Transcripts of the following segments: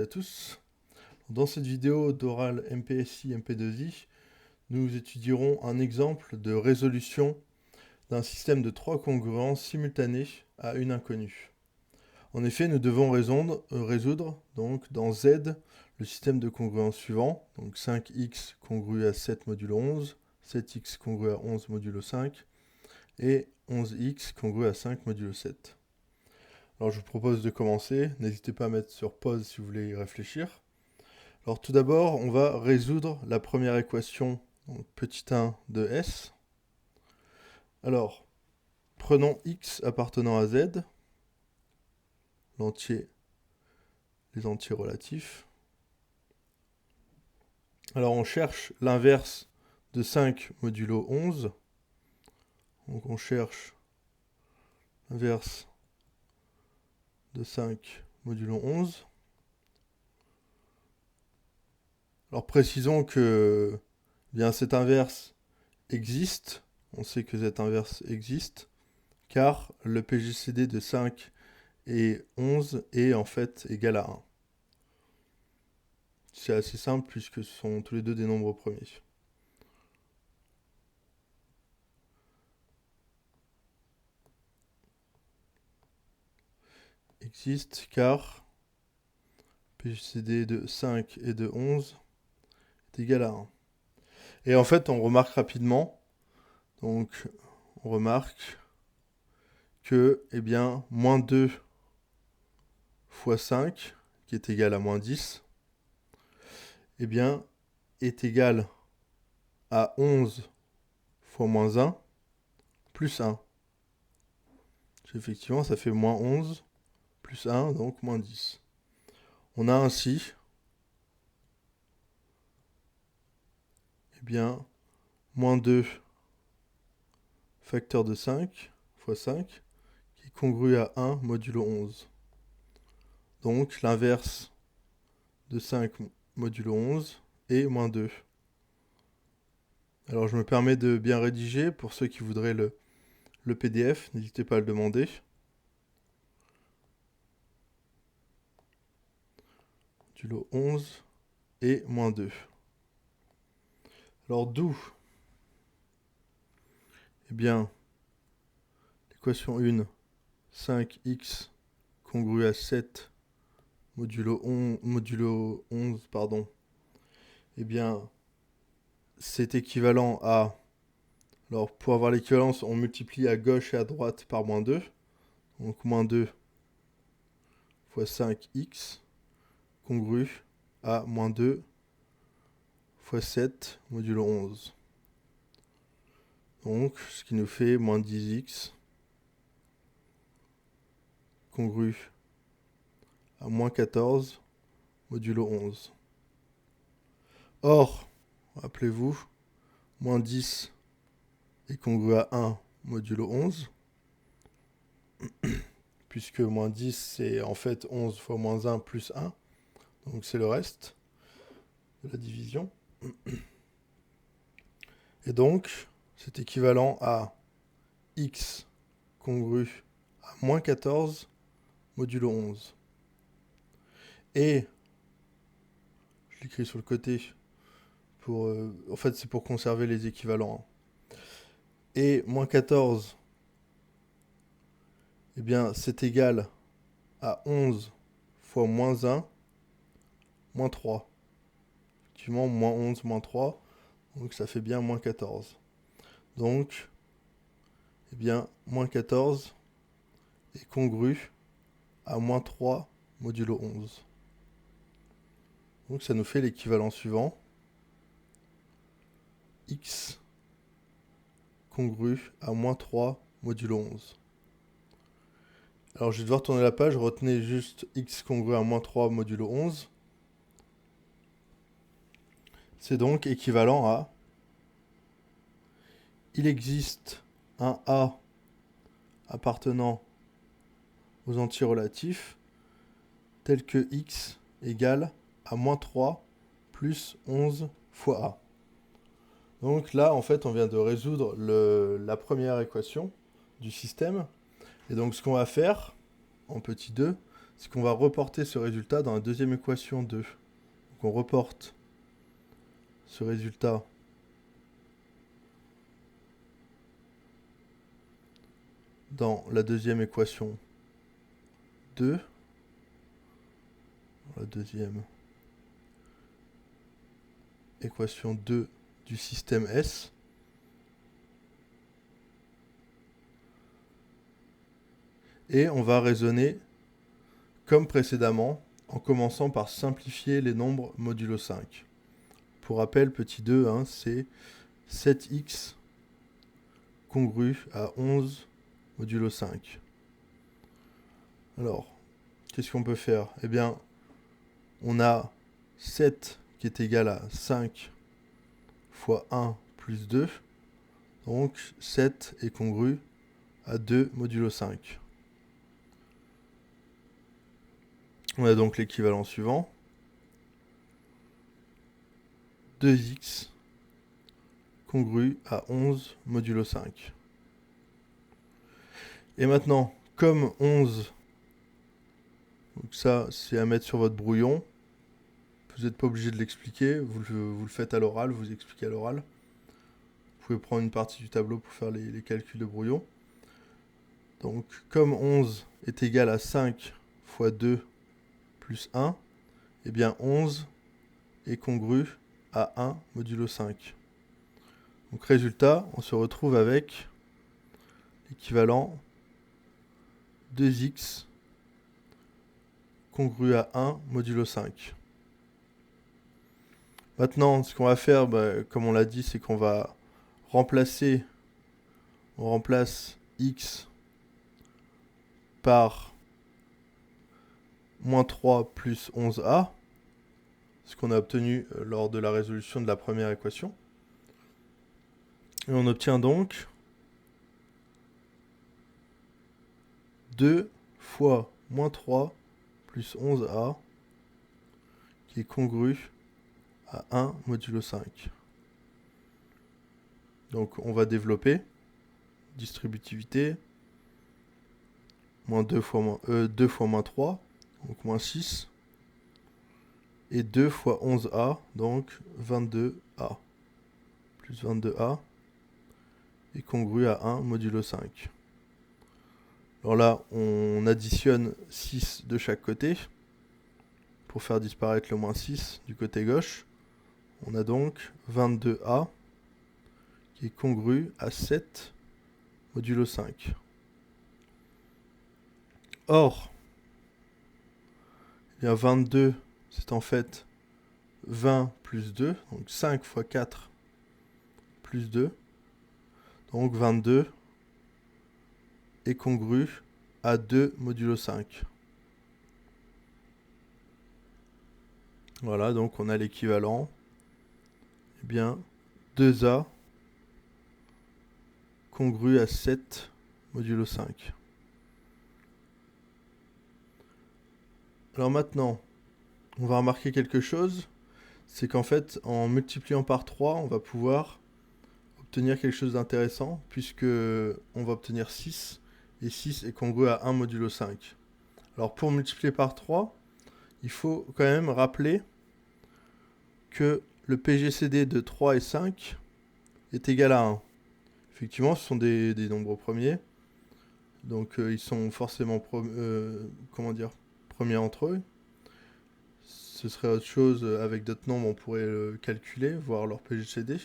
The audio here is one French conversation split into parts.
À tous. Dans cette vidéo d'oral MPSI MP2I, nous étudierons un exemple de résolution d'un système de 3 congruences simultanées à une inconnue. En effet, nous devons résoudre donc dans Z le système de congruence suivant, donc 5x congru à 7 modulo 11, 7x congru à 11 modulo 5 et 11x congru à 5 modulo 7. Alors je vous propose de commencer, n'hésitez pas à mettre sur pause si vous voulez y réfléchir. Alors tout d'abord, on va résoudre la première équation, donc petit 1 de S. Alors, prenons x appartenant à z, les entiers relatifs. Alors on cherche l'inverse de 5 modulo 11. Donc on cherche l'inverse de 5 modulo 11. Alors précisons que bien cet inverse existe. On sait que cet inverse existe car le PGCD de 5 et 11 est en fait égal à 1. C'est assez simple puisque ce sont tous les deux des nombres premiers. Existe car PGCD de 5 et de 11 est égal à 1. Et en fait, on remarque rapidement, donc on remarque que, eh bien, moins 2 fois 5, qui est égal à moins 10, eh bien, est égal à 11 fois moins 1, plus 1. Effectivement, ça fait moins 11, plus 1, donc moins 10. On a ainsi, eh bien, moins 2 facteur de 5 fois 5, qui est congru à 1 modulo 11. Donc l'inverse de 5 modulo 11 est moins 2. Alors je me permets de bien rédiger, pour ceux qui voudraient le PDF, n'hésitez pas à le demander. Modulo 11 et moins 2. Alors d'où? Eh bien, l'équation 1, 5x congru à 7 modulo 11, pardon, eh bien, c'est équivalent à... Alors, pour avoir l'équivalence, on multiplie à gauche et à droite par moins 2. Donc, moins 2 fois 5x congru à moins 2 fois 7 modulo 11. Donc, ce qui nous fait moins 10x congru à moins 14 modulo 11. Or, rappelez-vous, moins 10 est congru à 1 modulo 11, puisque moins 10 c'est en fait 11 fois moins 1 plus 1, donc c'est le reste de la division. Et donc, c'est équivalent à x congru à moins 14 modulo 11. Et, je l'écris sur le côté, en fait c'est pour conserver les équivalents. Et moins 14, eh bien c'est égal à 11 fois moins 1, moins 3. Effectivement, moins 11, moins 3, donc ça fait bien moins 14. Donc, eh bien, moins 14 est congru à moins 3 modulo 11. Donc ça nous fait l'équivalent suivant. X congru à moins 3 modulo 11. Alors je vais devoir tourner la page, retenez juste x congru à moins 3 modulo 11. C'est donc équivalent à... Il existe un A appartenant aux entiers relatifs tel que x égale à moins 3 plus 11 fois A. Donc là, en fait, on vient de résoudre la première équation du système. Et donc ce qu'on va faire, en petit 2, c'est qu'on va reporter ce résultat dans la deuxième équation 2. Donc on reporte ce résultat dans la deuxième équation 2. La deuxième équation 2 du système S. Et on va raisonner comme précédemment en commençant par simplifier les nombres modulo 5. Pour rappel, petit 2, hein, c'est 7x congru à 11 modulo 5. Alors, qu'est-ce qu'on peut faire? Eh bien, on a 7 qui est égal à 5 fois 1 plus 2. Donc, 7 est congru à 2 modulo 5. On a donc l'équivalent suivant. 2x congru à 11 modulo 5. Et maintenant, comme 11, donc ça c'est à mettre sur votre brouillon, vous n'êtes pas obligé de l'expliquer, vous le faites à l'oral, vous expliquez à l'oral. Vous pouvez prendre une partie du tableau pour faire les calculs de brouillon. Donc comme 11 est égal à 5 fois 2 plus 1, eh bien 11 est congru à 1 modulo 5. Donc résultat, on se retrouve avec l'équivalent 2x congru à 1 modulo 5. Maintenant, ce qu'on va faire, comme on l'a dit, c'est qu'on va remplacer, on remplace x par moins 3 plus 11a, ce qu'on a obtenu lors de la résolution de la première équation. Et on obtient donc 2 fois moins 3 plus 11a qui est congru à 1 modulo 5. Donc on va développer distributivité, moins 2 fois moins 3, donc moins 6, et 2 fois 11a, donc 22a, plus 22a, est congru à 1 modulo 5. Alors là, on additionne 6 de chaque côté, pour faire disparaître le moins 6 du côté gauche. On a donc 22a, qui est congru à 7 modulo 5. Or, eh bien 22, c'est en fait 20 plus 2, donc 5 fois 4 plus 2. Donc 22 est congru à 2 modulo 5. Voilà, donc on a l'équivalent, eh bien 2a congru à 7 modulo 5. Alors maintenant, on va remarquer quelque chose, c'est qu'en fait, en multipliant par 3, on va pouvoir obtenir quelque chose d'intéressant, puisque on va obtenir 6, et 6 est congru à 1 modulo 5. Alors pour multiplier par 3, il faut quand même rappeler que le PGCD de 3 et 5 est égal à 1. Effectivement, ce sont des nombres premiers, donc ils sont forcément premiers entre eux. Ce serait autre chose, avec d'autres nombres, on pourrait le calculer, voir leur PGCD.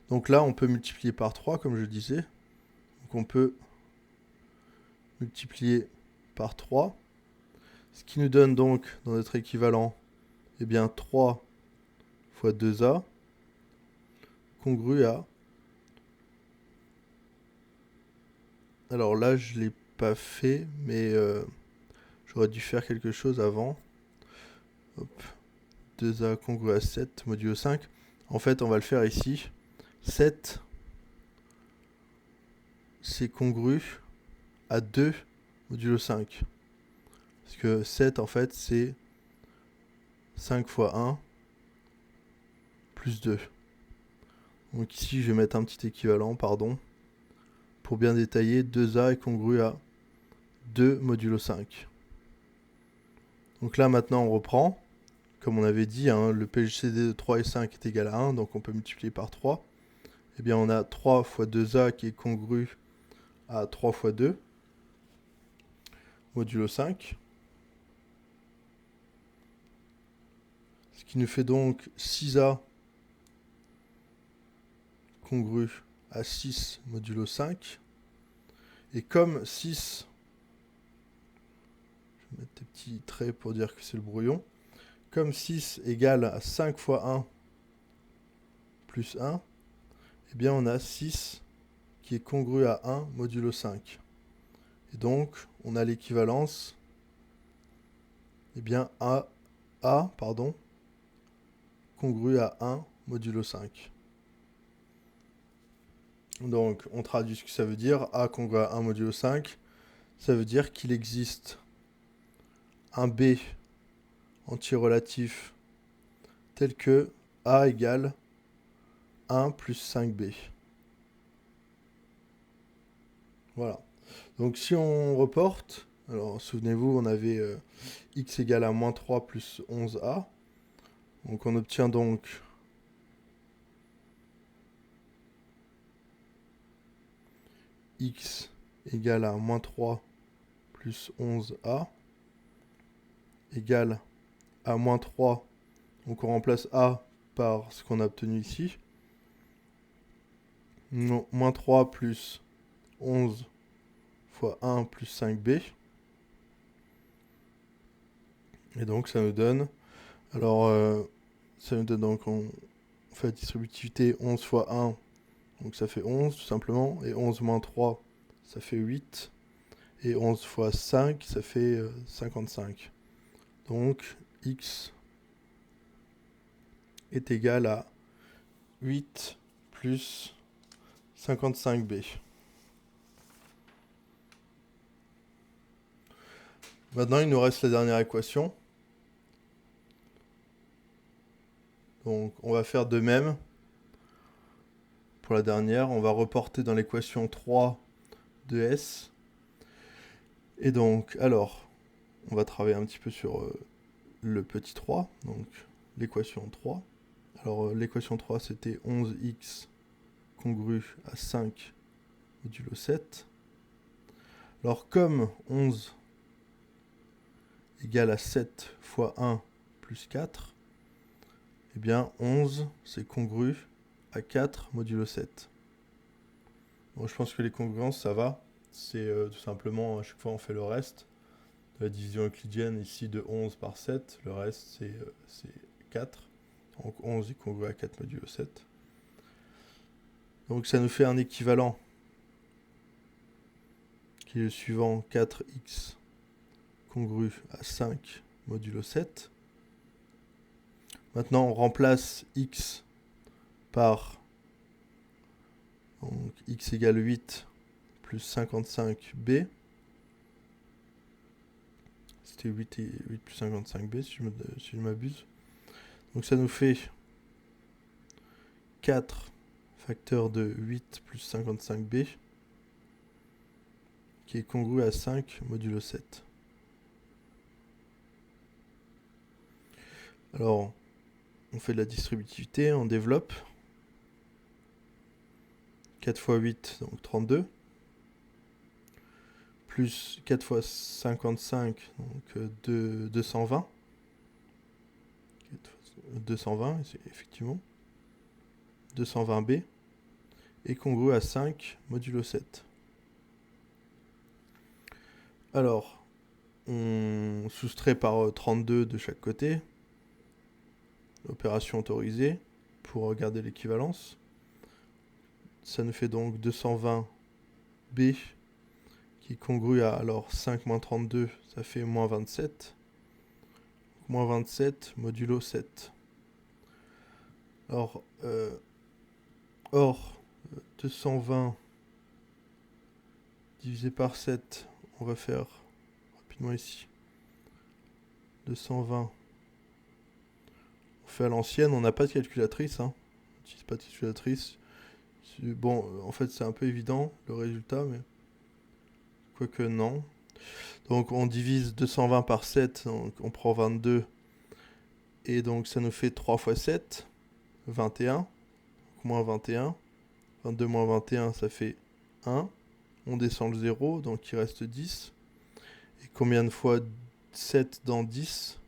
Donc là, on peut multiplier par 3, comme je disais. Donc on peut multiplier par 3, ce qui nous donne donc, dans notre équivalent, eh bien 3 fois 2a, congru à... Alors là, je ne l'ai pas fait, mais j'aurais dû faire quelque chose avant. Hop. 2a congru à 7 modulo 5. En fait, on va le faire ici. 7, c'est congru à 2 modulo 5. Parce que 7, en fait, c'est 5 fois 1 plus 2. Donc ici, je vais mettre un petit équivalent, pardon. Pour bien détailler, 2a est congru à 2 modulo 5. Donc là maintenant on reprend. Comme on avait dit, hein, le PLCD de 3 et 5 est égal à 1, donc on peut multiplier par 3. Eh bien on a 3 fois 2A qui est congru à 3 fois 2, modulo 5. Ce qui nous fait donc 6A congru à 6 modulo 5. Et comme 6, je vais mettre des petits traits pour dire que c'est le brouillon, comme 6 égale à 5 fois 1 plus 1, eh bien on a 6 qui est congru à 1 modulo 5. Et donc, on a l'équivalence, eh bien A congru à 1 modulo 5. Donc, on traduit ce que ça veut dire. A congru à 1 modulo 5, ça veut dire qu'il existe un B antirelatif tel que A égale 1 plus 5B. Voilà. Donc si on reporte, alors souvenez-vous, on avait x égale à moins 3 plus 11a. Donc on obtient donc x égale à moins 3 plus 11a égale à moins 3. Donc on remplace a par ce qu'on a obtenu ici. Non, moins 3 plus 11 fois 1 plus 5b. Et donc ça nous donne... Alors ça nous donne donc... On fait la distributivité 11 fois 1. Donc ça fait 11 tout simplement. Et 11 moins 3, ça fait 8. Et 11 fois 5, ça fait 55. Donc x est égal à 8 plus 55b. Maintenant, il nous reste la dernière équation. Donc on va faire de même. Pour la dernière, on va reporter dans l'équation 3 de S. Et donc, alors, on va travailler un petit peu sur le petit 3, donc l'équation 3. Alors, l'équation 3, c'était 11x congru à 5 modulo 7. Alors, comme 11 égale à 7 fois 1 plus 4, eh bien 11, c'est congru à 4 modulo 7. Bon, je pense que les congruences, ça va. C'est tout simplement, à chaque fois, on fait le reste. De la division euclidienne, ici, de 11 par 7. Le reste, c'est 4. Donc 11 est congru à 4 modulo 7. Donc ça nous fait un équivalent qui est le suivant, 4x congru à 5 modulo 7. Maintenant, on remplace x par donc, x égale 8 plus 55b. C'était 8 plus 55b si je m'abuse. Donc ça nous fait 4 facteur de 8 plus 55b qui est congru à 5 modulo 7. Alors, on fait de la distributivité, on développe. 4 fois 8, donc 32. Plus 4 fois 55, donc 220. 220, c'est effectivement. 220b. Et congru à 5 modulo 7. Alors, on soustrait par 32 de chaque côté. Opération autorisée pour regarder l'équivalence. Ça nous fait donc 220b qui est congru à alors 5 moins 32, ça fait moins 27. Moins 27 modulo 7. Alors, or, 220 divisé par 7, on va faire rapidement ici. 220. On fait à l'ancienne, on n'a pas de calculatrice. On n'utilise pas de calculatrice. Bon, en fait, c'est un peu évident le résultat, mais quoique non. Donc on divise 220 par 7, donc on prend 22. Et donc ça nous fait 3 fois 7, 21. Donc moins 21. 22 moins 21, ça fait 1. On descend le 0, donc il reste 10. Et combien de fois 7 dans 10?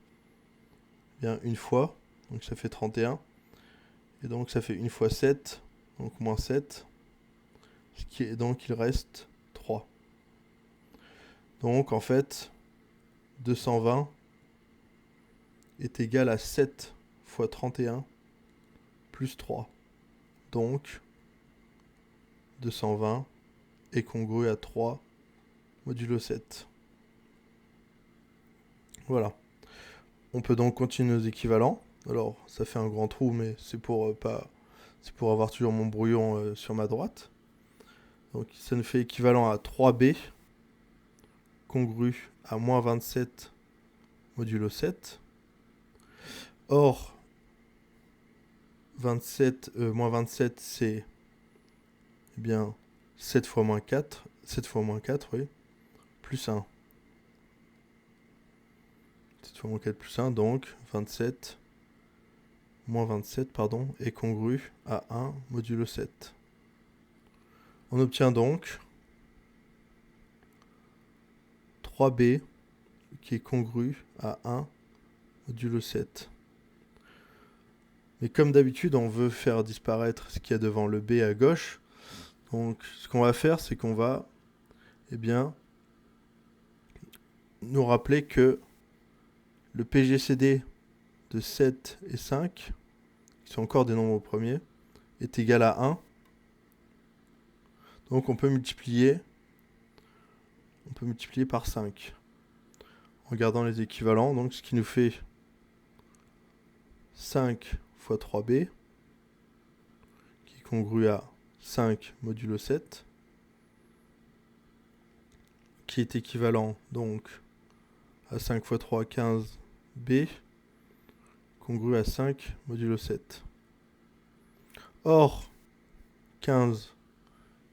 Bien, une fois, donc ça fait 31. Et donc ça fait 1 fois 7, donc moins 7. Ce qui est, donc il reste 3. Donc en fait, 220 est égal à 7 fois 31 plus 3. Donc 220 est congru à 3 modulo 7. Voilà. On peut donc continuer nos équivalents. Alors, ça fait un grand trou, mais c'est pour avoir toujours mon brouillon sur ma droite. Donc, ça nous fait équivalent à 3b congru à moins 27 modulo 7. Or, moins 27, c'est bien 7 fois moins 4. 7 fois moins 4, oui. Plus 1. 7 fois moins 4 plus 1, donc 27 moins 27, pardon, est congru à 1 modulo 7. On obtient donc 3b qui est congru à 1 modulo 7. Mais comme d'habitude, on veut faire disparaître ce qu'il y a devant le b à gauche. Donc ce qu'on va faire, c'est qu'on va nous rappeler que le PGCD de 7 et 5, qui sont encore des nombres premiers, est égal à 1. Donc on peut multiplier par 5 en regardant les équivalents. Donc ce qui nous fait 5 fois 3b, qui est congru à 5 modulo 7, qui est équivalent donc à 5 fois 3, 15b, congru à 5 modulo 7. Or, 15,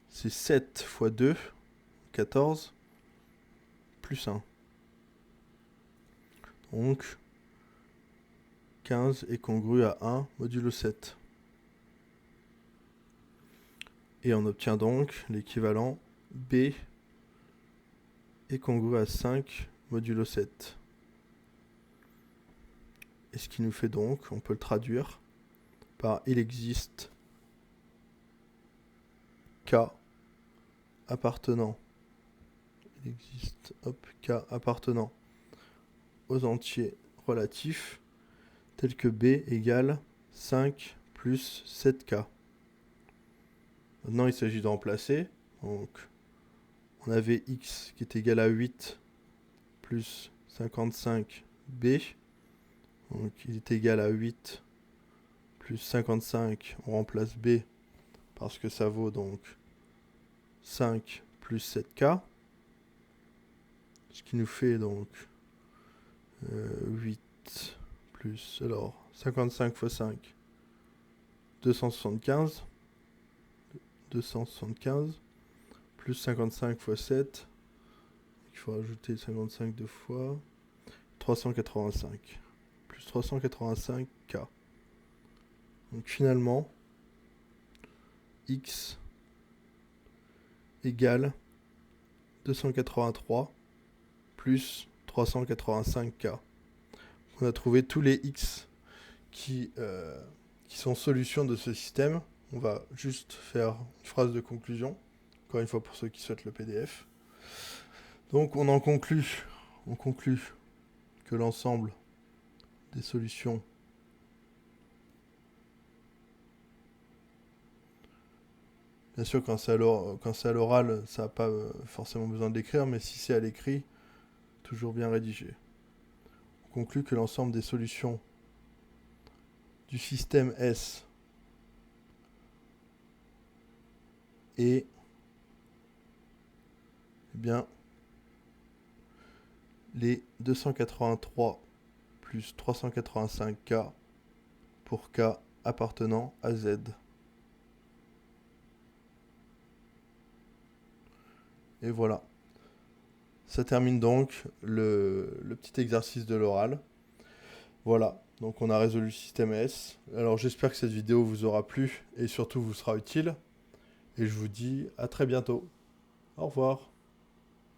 c'est 7 fois 2, 14, plus 1. Donc, 15 est congru à 1 modulo 7. Et on obtient donc l'équivalent b est congru à 5 modulo 7. Et ce qui nous fait donc, on peut le traduire par il existe K appartenant. K appartenant aux entiers relatifs tels que b égale 5 plus 7k. Maintenant, il s'agit de remplacer. Donc, on avait x qui est égal à 8 plus 55b. Donc, il est égal à 8 plus 55. On remplace b parce que ça vaut donc 5 plus 7k. Ce qui nous fait donc 8 plus, alors 55 fois 5, 275. 275 plus 55 fois 7. Il faut rajouter 55 deux fois. 385 plus 385k. Donc finalement, x égale 283 plus 385k. On a trouvé tous les x qui sont solutions de ce système. On va juste faire une phrase de conclusion, encore une fois pour ceux qui souhaitent le PDF. Donc on conclut que l'ensemble des solutions bien sûr quand c'est à l'oral, ça n'a pas forcément besoin de l'écrire, mais si c'est à l'écrit, toujours bien rédigé. On conclut que l'ensemble des solutions du système S est bien les 283 plus 385k pour k appartenant à Z. Et voilà. Ça termine donc le petit exercice de l'oral. Voilà, donc on a résolu le système S. Alors j'espère que cette vidéo vous aura plu et surtout vous sera utile. Et je vous dis à très bientôt. Au revoir.